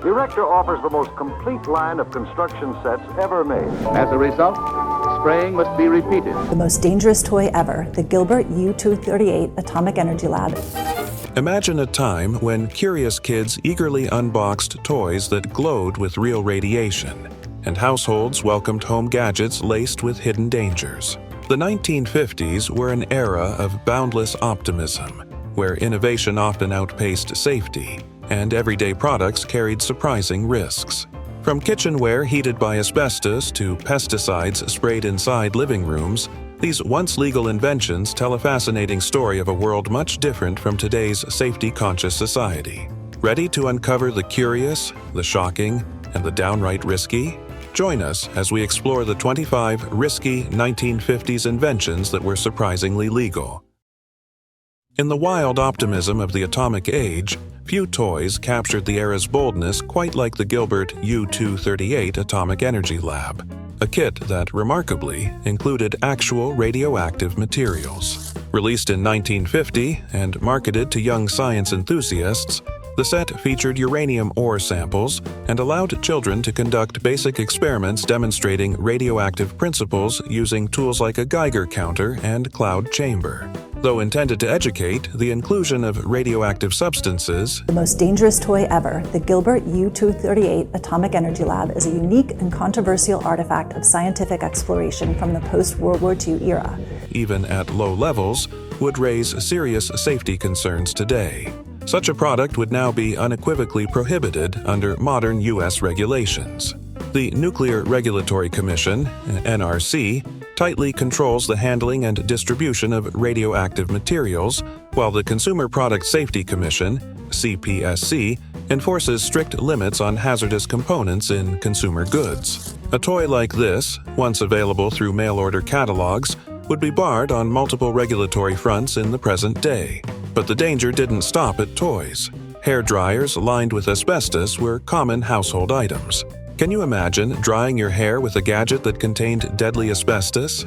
Erector offers the most complete line of construction sets ever made. As a result, spraying must be repeated. The most dangerous toy ever, the Gilbert U-238 Atomic Energy Lab. Imagine a time when curious kids eagerly unboxed toys that glowed with real radiation, and households welcomed home gadgets laced with hidden dangers. The 1950s were an era of boundless optimism, where innovation often outpaced safety, and everyday products carried surprising risks. From kitchenware heated by asbestos to pesticides sprayed inside living rooms, these once legal inventions tell a fascinating story of a world much different from today's safety-conscious society. Ready to uncover the curious, the shocking, and the downright risky? Join us as we explore the 25 risky 1950s inventions that were surprisingly legal. In the wild optimism of the atomic age, few toys captured the era's boldness quite like the Gilbert U-238 Atomic Energy Lab, a kit that, remarkably, included actual radioactive materials. Released in 1950 and marketed to young science enthusiasts, the set featured uranium ore samples and allowed children to conduct basic experiments demonstrating radioactive principles using tools like a Geiger counter and cloud chamber. Though intended to educate, the inclusion of radioactive substances, The most dangerous toy ever, the Gilbert U-238 Atomic Energy Lab, is a unique and controversial artifact of scientific exploration from the post-World War II era. even at low levels, would raise serious safety concerns today. Such a product would now be unequivocally prohibited under modern U.S. regulations. The Nuclear Regulatory Commission, NRC, tightly controls the handling and distribution of radioactive materials, while the Consumer Product Safety Commission, CPSC, enforces strict limits on hazardous components in consumer goods. A toy like this, once available through mail-order catalogs, would be barred on multiple regulatory fronts in the present day. But the danger didn't stop at toys. Hair dryers lined with asbestos were common household items. Can you imagine drying your hair with a gadget that contained deadly asbestos?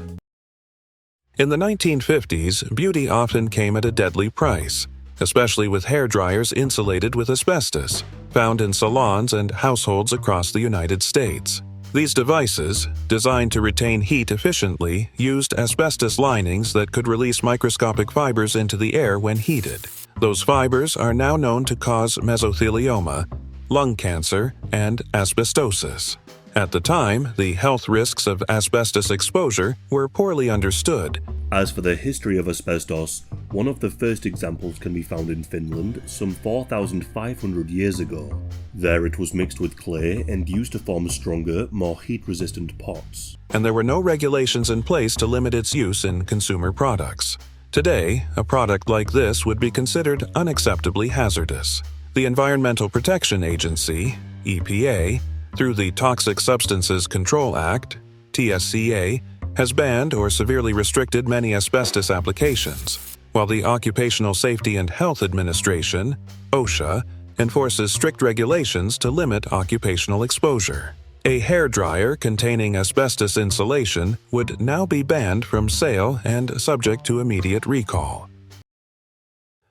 In the 1950s, beauty often came at a deadly price, especially with hair dryers insulated with asbestos, found in salons and households across the United States. These devices, designed to retain heat efficiently, used asbestos linings that could release microscopic fibers into the air when heated. Those fibers are now known to cause mesothelioma, lung cancer, and asbestosis. At the time, the health risks of asbestos exposure were poorly understood. As for the history of asbestos, one of the first examples can be found in Finland some 4,500 years ago. There it was mixed with clay and used to form stronger, more heat-resistant pots. And there were no regulations in place to limit its use in consumer products. Today, a product like this would be considered unacceptably hazardous. The Environmental Protection Agency, EPA, through the Toxic Substances Control Act, TSCA, has banned or severely restricted many asbestos applications, while the Occupational Safety and Health Administration, OSHA, enforces strict regulations to limit occupational exposure. A hairdryer containing asbestos insulation would now be banned from sale and subject to immediate recall.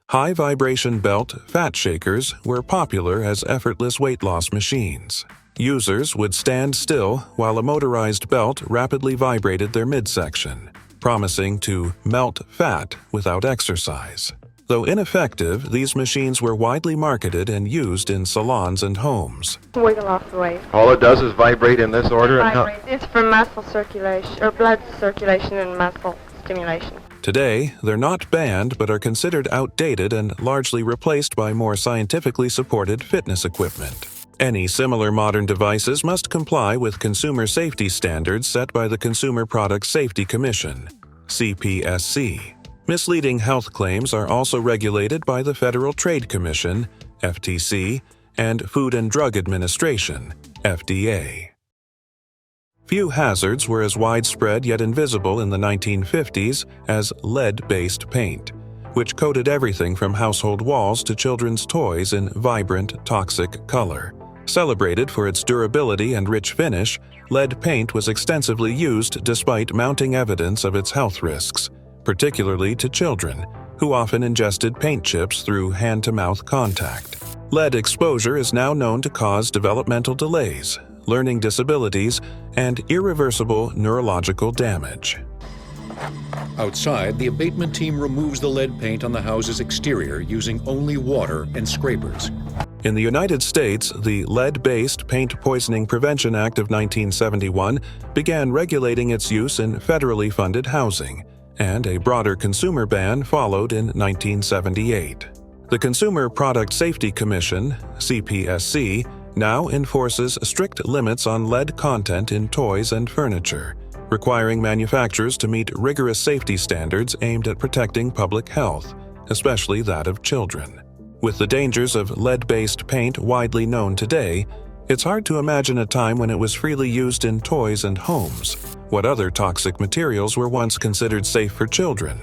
High-vibration belt fat shakers were popular as effortless weight loss machines. Users would stand still while a motorized belt rapidly vibrated their midsection, promising to melt fat without exercise. Though ineffective, these machines were widely marketed and used in salons and homes. Wiggle off the waist. All it does is vibrate in this order? It's for muscle circulation, or blood circulation and muscle stimulation. Today, they're not banned but are considered outdated and largely replaced by more scientifically supported fitness equipment. Any similar modern devices must comply with consumer safety standards set by the Consumer Product Safety Commission, CPSC. Misleading health claims are also regulated by the Federal Trade Commission, FTC, and Food and Drug Administration, FDA. Few hazards were as widespread yet invisible in the 1950s as lead-based paint, which coated everything from household walls to children's toys in vibrant, toxic color. Celebrated for its durability and rich finish, lead paint was extensively used despite mounting evidence of its health risks, particularly to children, who often ingested paint chips through hand-to-mouth contact. Lead exposure is now known to cause developmental delays, learning disabilities, and irreversible neurological damage. Outside, the abatement team removes the lead paint on the house's exterior using only water and scrapers. In the United States, the Lead-Based Paint Poisoning Prevention Act of 1971 began regulating its use in federally funded housing, and a broader consumer ban followed in 1978. The Consumer Product Safety Commission, CPSC, now enforces strict limits on lead content in toys and furniture, requiring manufacturers to meet rigorous safety standards aimed at protecting public health, especially that of children. With the dangers of lead-based paint widely known today, it's hard to imagine a time when it was freely used in toys and homes. What other toxic materials were once considered safe for children?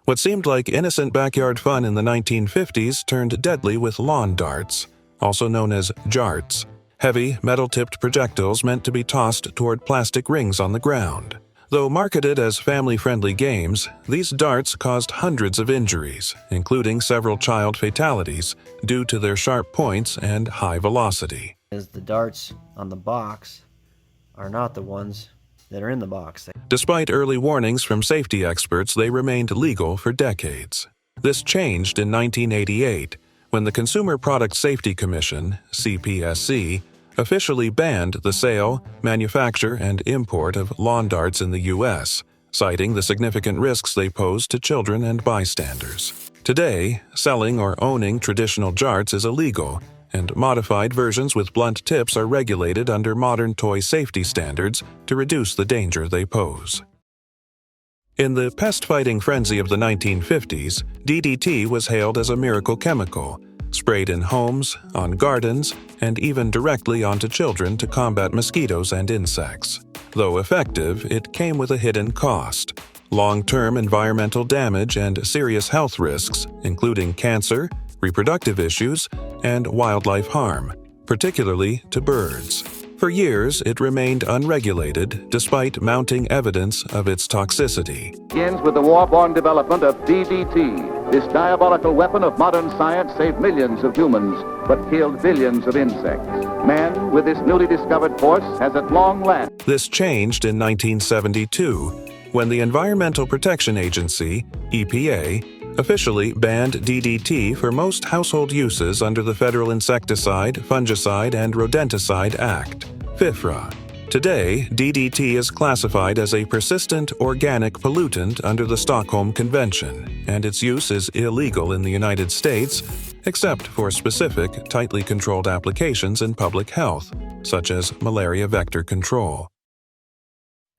What seemed like innocent backyard fun in the 1950s turned deadly with lawn darts, also known as jarts, heavy, metal-tipped projectiles meant to be tossed toward plastic rings on the ground. Though marketed as family-friendly games, these darts caused hundreds of injuries, including several child fatalities, due to their sharp points and high velocity. As the darts on the box are not the ones that are in the box. Despite early warnings from safety experts, they remained legal for decades. This changed in 1988, when the Consumer Product Safety Commission, CPSC, officially banned the sale, manufacture, and import of lawn darts in the U.S., citing the significant risks they pose to children and bystanders. Today, selling or owning traditional jarts is illegal, and modified versions with blunt tips are regulated under modern toy safety standards to reduce the danger they pose. In the pest-fighting frenzy of the 1950s, DDT was hailed as a miracle chemical, sprayed in homes, on gardens, and even directly onto children to combat mosquitoes and insects. Though effective, it came with a hidden cost: long-term environmental damage and serious health risks, including cancer, reproductive issues, and wildlife harm, particularly to birds. For years, it remained unregulated despite mounting evidence of its toxicity. Begins with the war-born development of DDT. This diabolical weapon of modern science saved millions of humans, but killed billions of insects. Man, with this newly discovered force, has at long last. This changed in 1972, when the Environmental Protection Agency, EPA, officially banned DDT for most household uses under the Federal Insecticide, Fungicide, and Rodenticide Act, FIFRA. Today, DDT is classified as a persistent organic pollutant under the Stockholm Convention, and its use is illegal in the United States, except for specific, tightly controlled applications in public health, such as malaria vector control.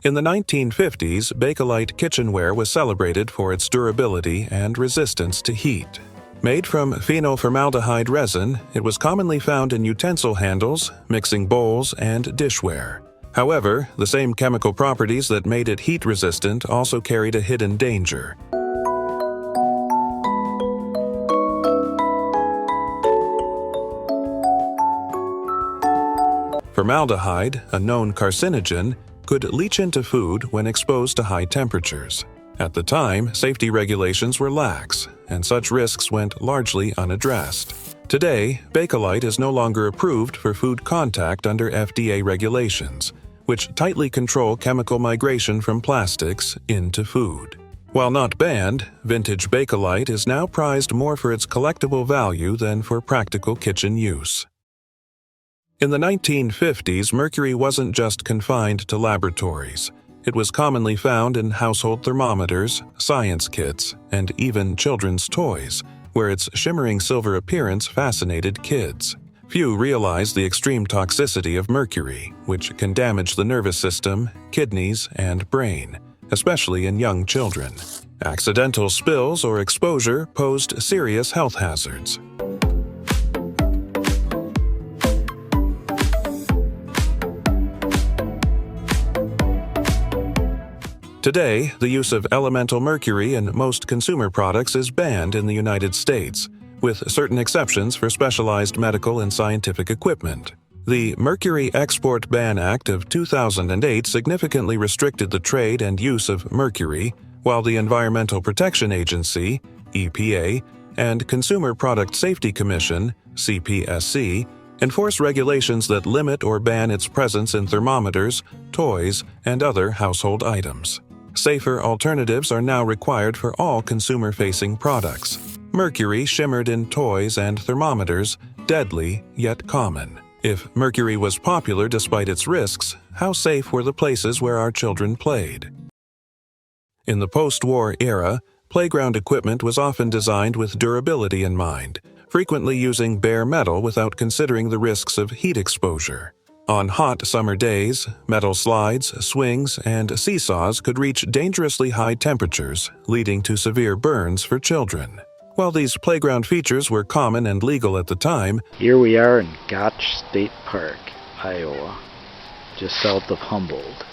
In the 1950s, Bakelite kitchenware was celebrated for its durability and resistance to heat. Made from phenylformaldehyde resin, it was commonly found in utensil handles, mixing bowls, and dishware. However, the same chemical properties that made it heat-resistant also carried a hidden danger. Formaldehyde, a known carcinogen, could leach into food when exposed to high temperatures. At the time, safety regulations were lax, and such risks went largely unaddressed. Today, Bakelite is no longer approved for food contact under FDA regulations, which tightly control chemical migration from plastics into food. While not banned, vintage Bakelite is now prized more for its collectible value than for practical kitchen use. In the 1950s, mercury wasn't just confined to laboratories. It was commonly found in household thermometers, science kits, and even children's toys, where its shimmering silver appearance fascinated kids. Few realize the extreme toxicity of mercury, which can damage the nervous system, kidneys, and brain, especially in young children. Accidental spills or exposure posed serious health hazards. Today, the use of elemental mercury in most consumer products is banned in the United States, with certain exceptions for specialized medical and scientific equipment. The Mercury Export Ban Act of 2008 significantly restricted the trade and use of mercury, while the Environmental Protection Agency, EPA, and Consumer Product Safety Commission, CPSC, enforce regulations that limit or ban its presence in thermometers, toys, and other household items. Safer alternatives are now required for all consumer-facing products. Mercury shimmered in toys and thermometers, deadly yet common. If mercury was popular despite its risks, how safe were the places where our children played? In the post-war era, playground equipment was often designed with durability in mind, frequently using bare metal without considering the risks of heat exposure. On hot summer days, metal slides, swings, and seesaws could reach dangerously high temperatures, leading to severe burns for children. While these playground features were common and legal at the time, here we are in Gotch State Park, Iowa, just south of Humboldt.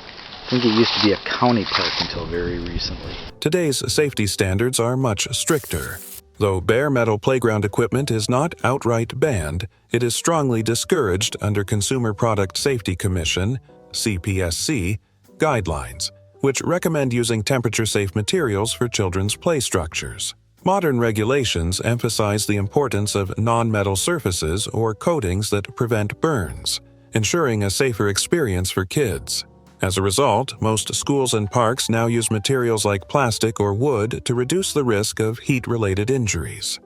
I think it used to be a county park until very recently. Today's safety standards are much stricter. Though bare metal playground equipment is not outright banned, it is strongly discouraged under Consumer Product Safety Commission, CPSC, guidelines, which recommend using temperature-safe materials for children's play structures. Modern regulations emphasize the importance of non-metal surfaces or coatings that prevent burns, ensuring a safer experience for kids. As a result, most schools and parks now use materials like plastic or wood to reduce the risk of heat-related injuries.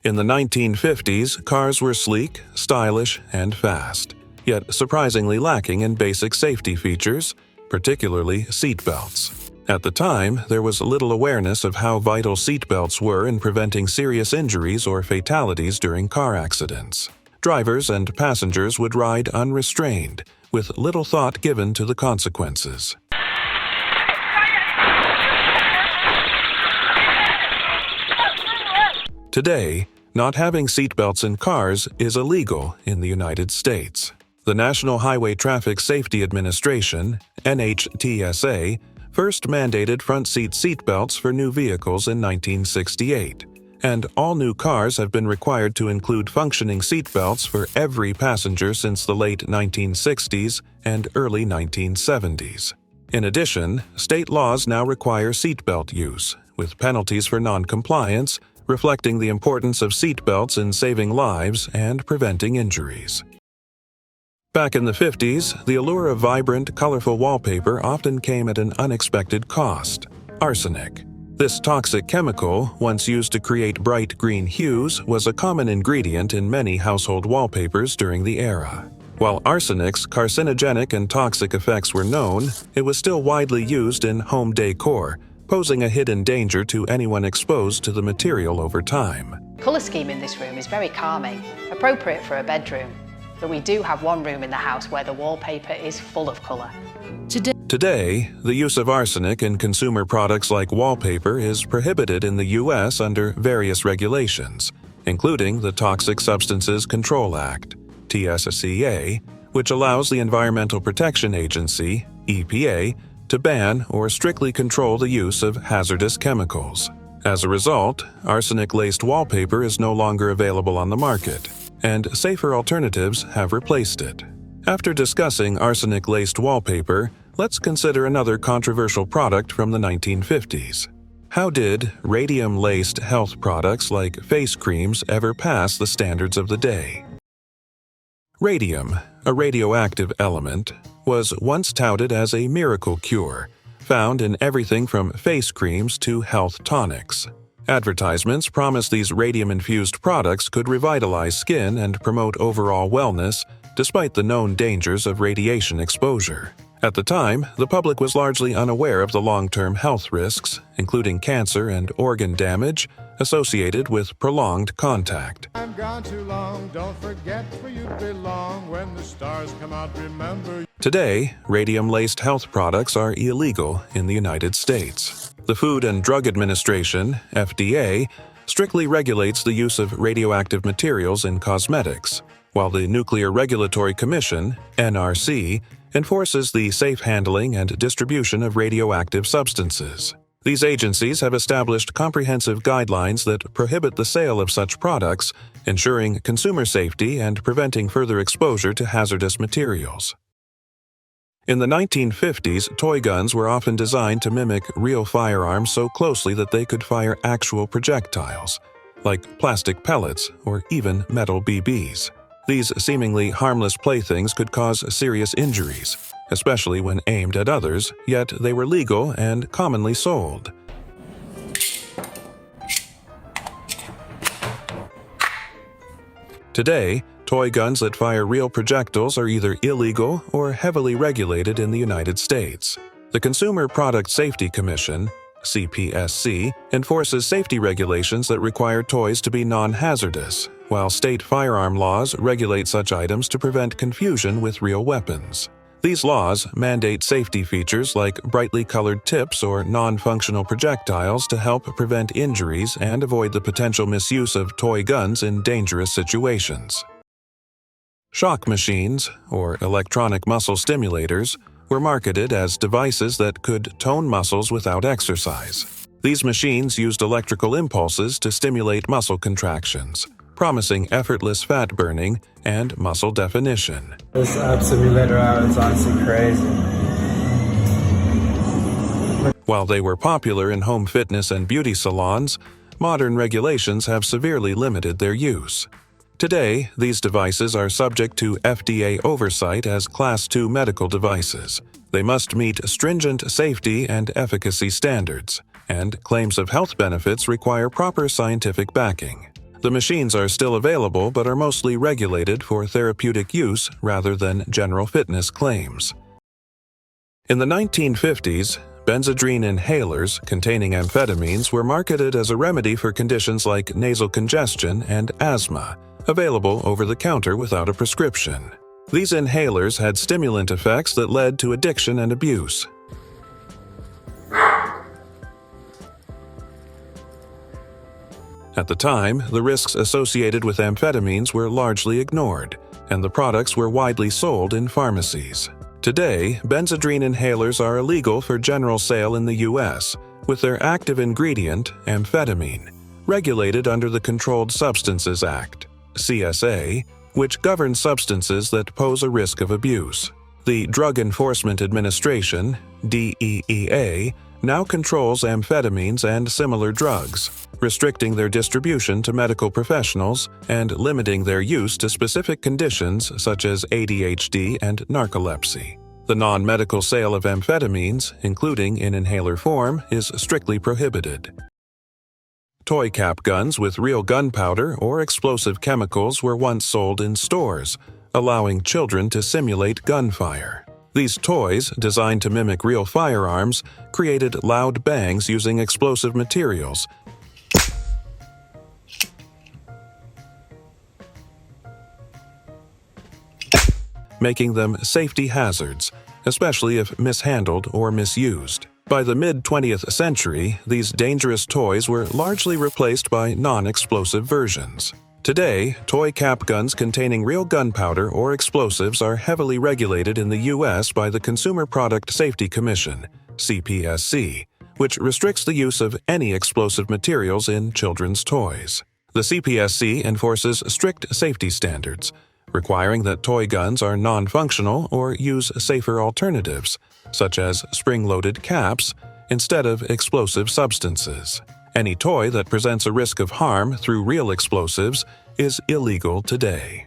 In the 1950s, cars were sleek, stylish, and fast, yet surprisingly lacking in basic safety features, particularly seat belts. At the time, there was little awareness of how vital seat belts were in preventing serious injuries or fatalities during car accidents. Drivers and passengers would ride unrestrained, with little thought given to the consequences. Today, not having seatbelts in cars is illegal in the United States. The National Highway Traffic Safety Administration, NHTSA, first mandated front-seat seatbelts for new vehicles in 1968, and all new cars have been required to include functioning seatbelts for every passenger since the late 1960s and early 1970s. In addition, state laws now require seatbelt use, with penalties for non-compliance, reflecting the importance of seatbelts in saving lives and preventing injuries. Back in the 50s, the allure of vibrant, colorful wallpaper often came at an unexpected cost: arsenic. This toxic chemical, once used to create bright green hues, was a common ingredient in many household wallpapers during the era. While arsenic's carcinogenic and toxic effects were known, it was still widely used in home decor, posing a hidden danger to anyone exposed to the material over time. Colour scheme in this room is very calming, appropriate for a bedroom. But we do have one room in the house where the wallpaper is full of colour. Today, the use of arsenic in consumer products like wallpaper is prohibited in the U.S. under various regulations, including the Toxic Substances Control Act, TSCA, which allows the Environmental Protection Agency, EPA, to ban or strictly control the use of hazardous chemicals. As a result, arsenic-laced wallpaper is no longer available on the market, and safer alternatives have replaced it. After discussing arsenic-laced wallpaper, let's consider another controversial product from the 1950s. How did radium-laced health products like face creams ever pass the standards of the day? Radium, a radioactive element, was once touted as a miracle cure, found in everything from face creams to health tonics. Advertisements promised these radium-infused products could revitalize skin and promote overall wellness, despite the known dangers of radiation exposure. At the time, the public was largely unaware of the long-term health risks, including cancer and organ damage, associated with prolonged contact. I'm gone too long, don't forget where you belong. When the stars come out, remember. Today, radium-laced health products are illegal in the United States. The Food and Drug Administration, FDA, strictly regulates the use of radioactive materials in cosmetics, while the Nuclear Regulatory Commission, NRC, enforces the safe handling and distribution of radioactive substances. These agencies have established comprehensive guidelines that prohibit the sale of such products, ensuring consumer safety and preventing further exposure to hazardous materials. In the 1950s, toy guns were often designed to mimic real firearms so closely that they could fire actual projectiles, like plastic pellets or even metal BBs. These seemingly harmless playthings could cause serious injuries, especially when aimed at others, yet they were legal and commonly sold. Today, toy guns that fire real projectiles are either illegal or heavily regulated in the United States. The Consumer Product Safety Commission, CPSC, enforces safety regulations that require toys to be non-hazardous, while state firearm laws regulate such items to prevent confusion with real weapons. These laws mandate safety features like brightly colored tips or non-functional projectiles to help prevent injuries and avoid the potential misuse of toy guns in dangerous situations. Shock machines, or electronic muscle stimulators, were marketed as devices that could tone muscles without exercise. These machines used electrical impulses to stimulate muscle contractions, promising effortless fat burning and muscle definition. This app simulator out is honestly crazy. While they were popular in home fitness and beauty salons, modern regulations have severely limited their use. Today, these devices are subject to FDA oversight as Class II medical devices. They must meet stringent safety and efficacy standards, and claims of health benefits require proper scientific backing. The machines are still available but are mostly regulated for therapeutic use rather than general fitness claims. In the 1950s, Benzodrine inhalers containing amphetamines were marketed as a remedy for conditions like nasal congestion and asthma, available over the counter without a prescription. These inhalers had stimulant effects that led to addiction and abuse. At the time, the risks associated with amphetamines were largely ignored, and the products were widely sold in pharmacies. Today, Benzodrine inhalers are illegal for general sale in the U.S., with their active ingredient, amphetamine, regulated under the Controlled Substances Act, CSA, which governs substances that pose a risk of abuse. The Drug Enforcement Administration, DEA, now controls amphetamines and similar drugs, restricting their distribution to medical professionals and limiting their use to specific conditions such as ADHD and narcolepsy. The non-medical sale of amphetamines, including in inhaler form, is strictly prohibited. Toy cap guns with real gunpowder or explosive chemicals were once sold in stores, allowing children to simulate gunfire. These toys, designed to mimic real firearms, created loud bangs using explosive materials, making them safety hazards, especially if mishandled or misused. By the mid-20th century, these dangerous toys were largely replaced by non-explosive versions. Today, toy cap guns containing real gunpowder or explosives are heavily regulated in the U.S. by the Consumer Product Safety Commission, CPSC, which restricts the use of any explosive materials in children's toys. The CPSC enforces strict safety standards, requiring that toy guns are non-functional or use safer alternatives, such as spring-loaded caps, instead of explosive substances. Any toy that presents a risk of harm through real explosives is illegal today.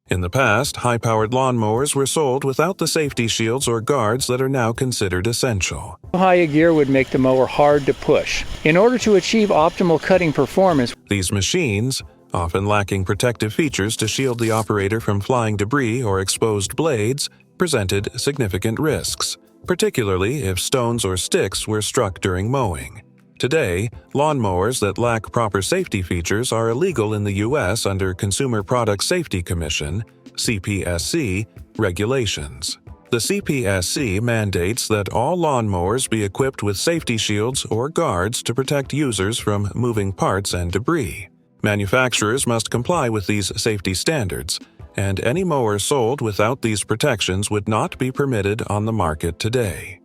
In the past, high-powered lawnmowers were sold without the safety shields or guards that are now considered essential. High gear would make the mower hard to push. In order to achieve optimal cutting performance, these machines, often lacking protective features to shield the operator from flying debris or exposed blades, presented significant risks, particularly if stones or sticks were struck during mowing. Today, lawnmowers that lack proper safety features are illegal in the U.S. under Consumer Product Safety Commission, CPSC, regulations. The CPSC mandates that all lawnmowers be equipped with safety shields or guards to protect users from moving parts and debris. Manufacturers must comply with these safety standards, and any mower sold without these protections would not be permitted on the market today.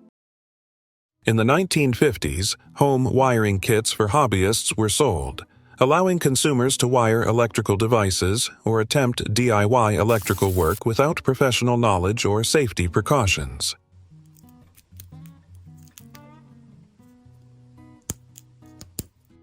In the 1950s, home wiring kits for hobbyists were sold, allowing consumers to wire electrical devices or attempt DIY electrical work without professional knowledge or safety precautions.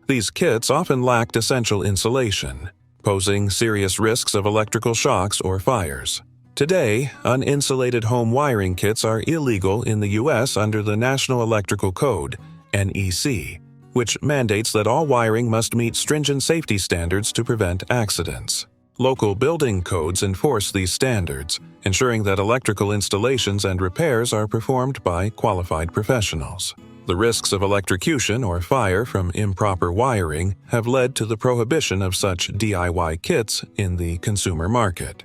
These kits often lacked essential insulation, posing serious risks of electrical shocks or fires. Today, uninsulated home wiring kits are illegal in the U.S. under the National Electrical Code, NEC, which mandates that all wiring must meet stringent safety standards to prevent accidents. Local building codes enforce these standards, ensuring that electrical installations and repairs are performed by qualified professionals. The risks of electrocution or fire from improper wiring have led to the prohibition of such DIY kits in the consumer market.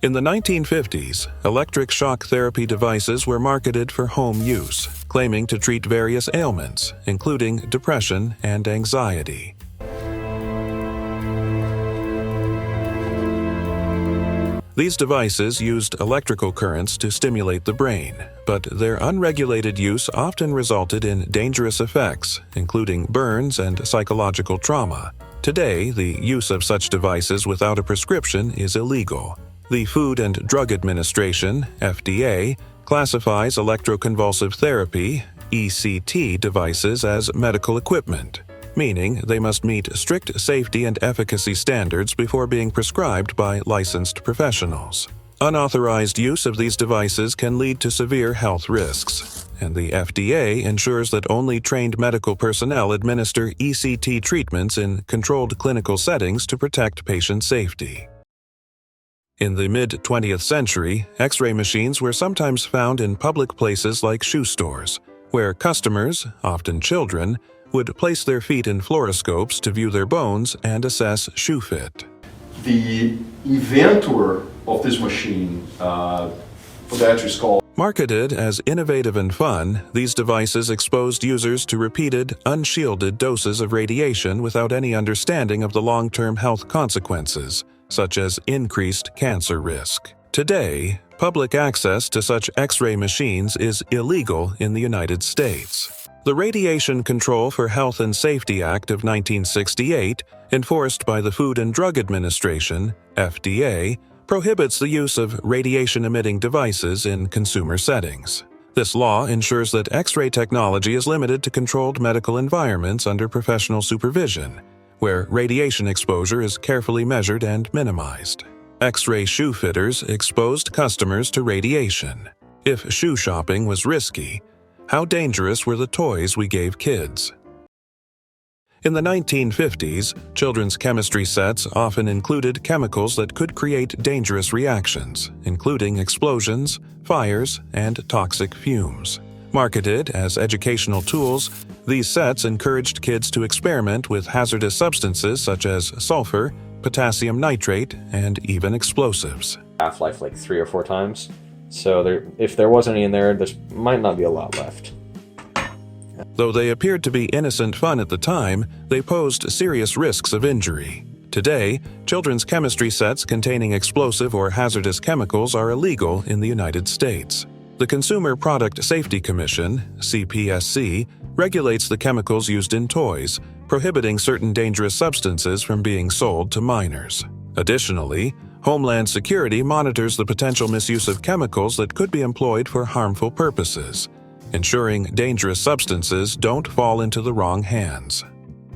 In the 1950s, electric shock therapy devices were marketed for home use, claiming to treat various ailments, including depression and anxiety. These devices used electrical currents to stimulate the brain, but their unregulated use often resulted in dangerous effects, including burns and psychological trauma. Today, the use of such devices without a prescription is illegal. The Food and Drug Administration, FDA, classifies electroconvulsive therapy, ECT, devices as medical equipment, meaning they must meet strict safety and efficacy standards before being prescribed by licensed professionals. Unauthorized use of these devices can lead to severe health risks, and the FDA ensures that only trained medical personnel administer ECT treatments in controlled clinical settings to protect patient safety. In the mid-20th century, X-ray machines were sometimes found in public places like shoe stores, where customers, often children, would place their feet in fluoroscopes to view their bones and assess shoe fit. The inventor of this machine, that is called. Marketed as innovative and fun, these devices exposed users to repeated, unshielded doses of radiation without any understanding of the long-term health consequences, such as increased cancer risk. Today, public access to such X-ray machines is illegal in the United States. The Radiation Control for Health and Safety Act of 1968, enforced by the Food and Drug Administration, FDA, prohibits the use of radiation-emitting devices in consumer settings. This law ensures that X-ray technology is limited to controlled medical environments under professional supervision, where radiation exposure is carefully measured and minimized. X-ray shoe fitters exposed customers to radiation. If shoe shopping was risky, how dangerous were the toys we gave kids? In the 1950s, children's chemistry sets often included chemicals that could create dangerous reactions, including explosions, fires, and toxic fumes. Marketed as educational tools, these sets encouraged kids to experiment with hazardous substances such as sulfur, potassium nitrate, and even explosives. Half-life like 3 or 4 times. So if there wasn't any in there might not be a lot left. Though they appeared to be innocent fun at the time, they posed serious risks of injury. Today, children's chemistry sets containing explosive or hazardous chemicals are illegal in the United States. The Consumer Product Safety Commission, CPSC, regulates the chemicals used in toys, prohibiting certain dangerous substances from being sold to minors. Additionally, Homeland Security monitors the potential misuse of chemicals that could be employed for harmful purposes, ensuring dangerous substances don't fall into the wrong hands.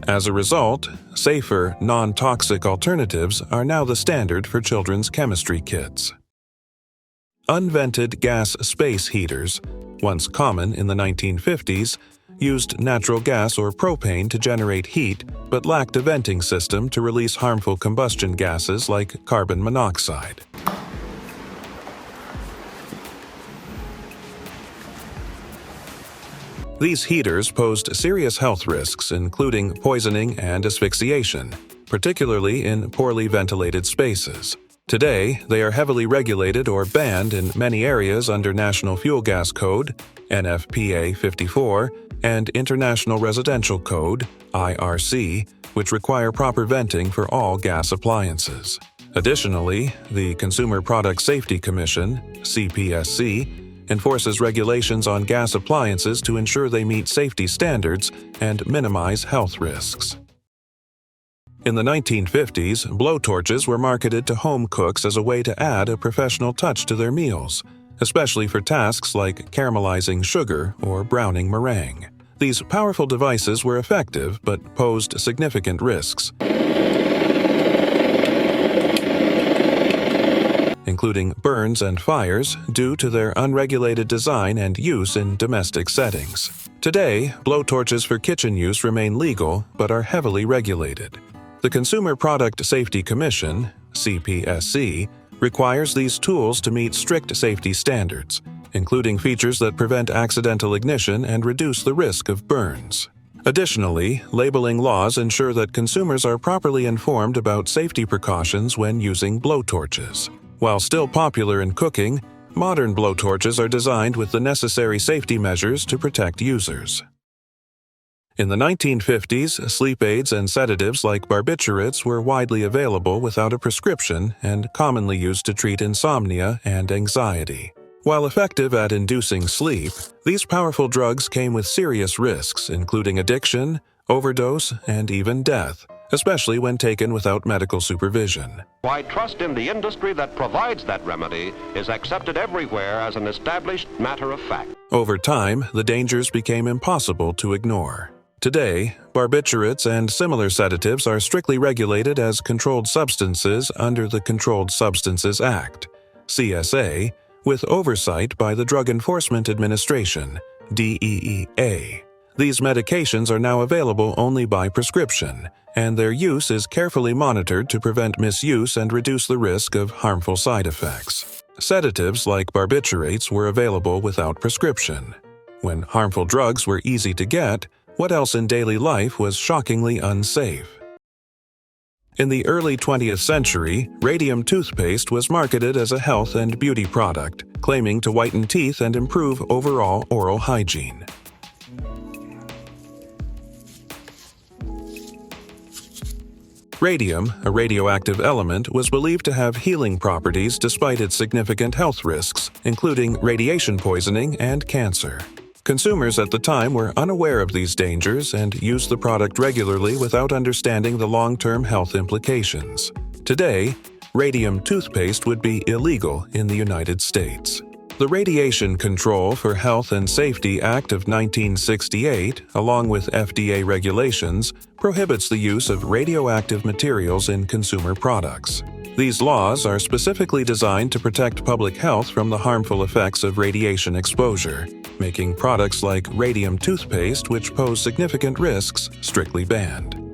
As a result, safer, non-toxic alternatives are now the standard for children's chemistry kits. Unvented gas space heaters, once common in the 1950s, used natural gas or propane to generate heat but lacked a venting system to release harmful combustion gases like carbon monoxide. These heaters posed serious health risks, including poisoning and asphyxiation, particularly in poorly ventilated spaces. Today, they are heavily regulated or banned in many areas under National Fuel Gas Code, NFPA 54, and International Residential Code, IRC, which require proper venting for all gas appliances. Additionally, the Consumer Product Safety Commission, CPSC, enforces regulations on gas appliances to ensure they meet safety standards and minimize health risks. In the 1950s, blowtorches were marketed to home cooks as a way to add a professional touch to their meals, especially for tasks like caramelizing sugar or browning meringue. These powerful devices were effective but posed significant risks, including burns and fires due to their unregulated design and use in domestic settings. Today, blowtorches for kitchen use remain legal but are heavily regulated. The Consumer Product Safety Commission, CPSC, requires these tools to meet strict safety standards, including features that prevent accidental ignition and reduce the risk of burns. Additionally, labeling laws ensure that consumers are properly informed about safety precautions when using blowtorches. While still popular in cooking, modern blowtorches are designed with the necessary safety measures to protect users. In the 1950s, sleep aids and sedatives like barbiturates were widely available without a prescription and commonly used to treat insomnia and anxiety. While effective at inducing sleep, these powerful drugs came with serious risks, including addiction, overdose, and even death, especially when taken without medical supervision. Why trust in the industry that provides that remedy is accepted everywhere as an established matter of fact. Over time, the dangers became impossible to ignore. Today, barbiturates and similar sedatives are strictly regulated as controlled substances under the Controlled Substances Act, CSA, with oversight by the Drug Enforcement Administration, DEA. These medications are now available only by prescription, and their use is carefully monitored to prevent misuse and reduce the risk of harmful side effects. Sedatives like barbiturates were available without prescription. When harmful drugs were easy to get, what else in daily life was shockingly unsafe? In the early 20th century, radium toothpaste was marketed as a health and beauty product, claiming to whiten teeth and improve overall oral hygiene. Radium, a radioactive element, was believed to have healing properties despite its significant health risks, including radiation poisoning and cancer. Consumers at the time were unaware of these dangers and used the product regularly without understanding the long-term health implications. Today, radium toothpaste would be illegal in the United States. The Radiation Control for Health and Safety Act of 1968, along with FDA regulations, prohibits the use of radioactive materials in consumer products. These laws are specifically designed to protect public health from the harmful effects of radiation exposure, making products like radium toothpaste, which pose significant risks, strictly banned.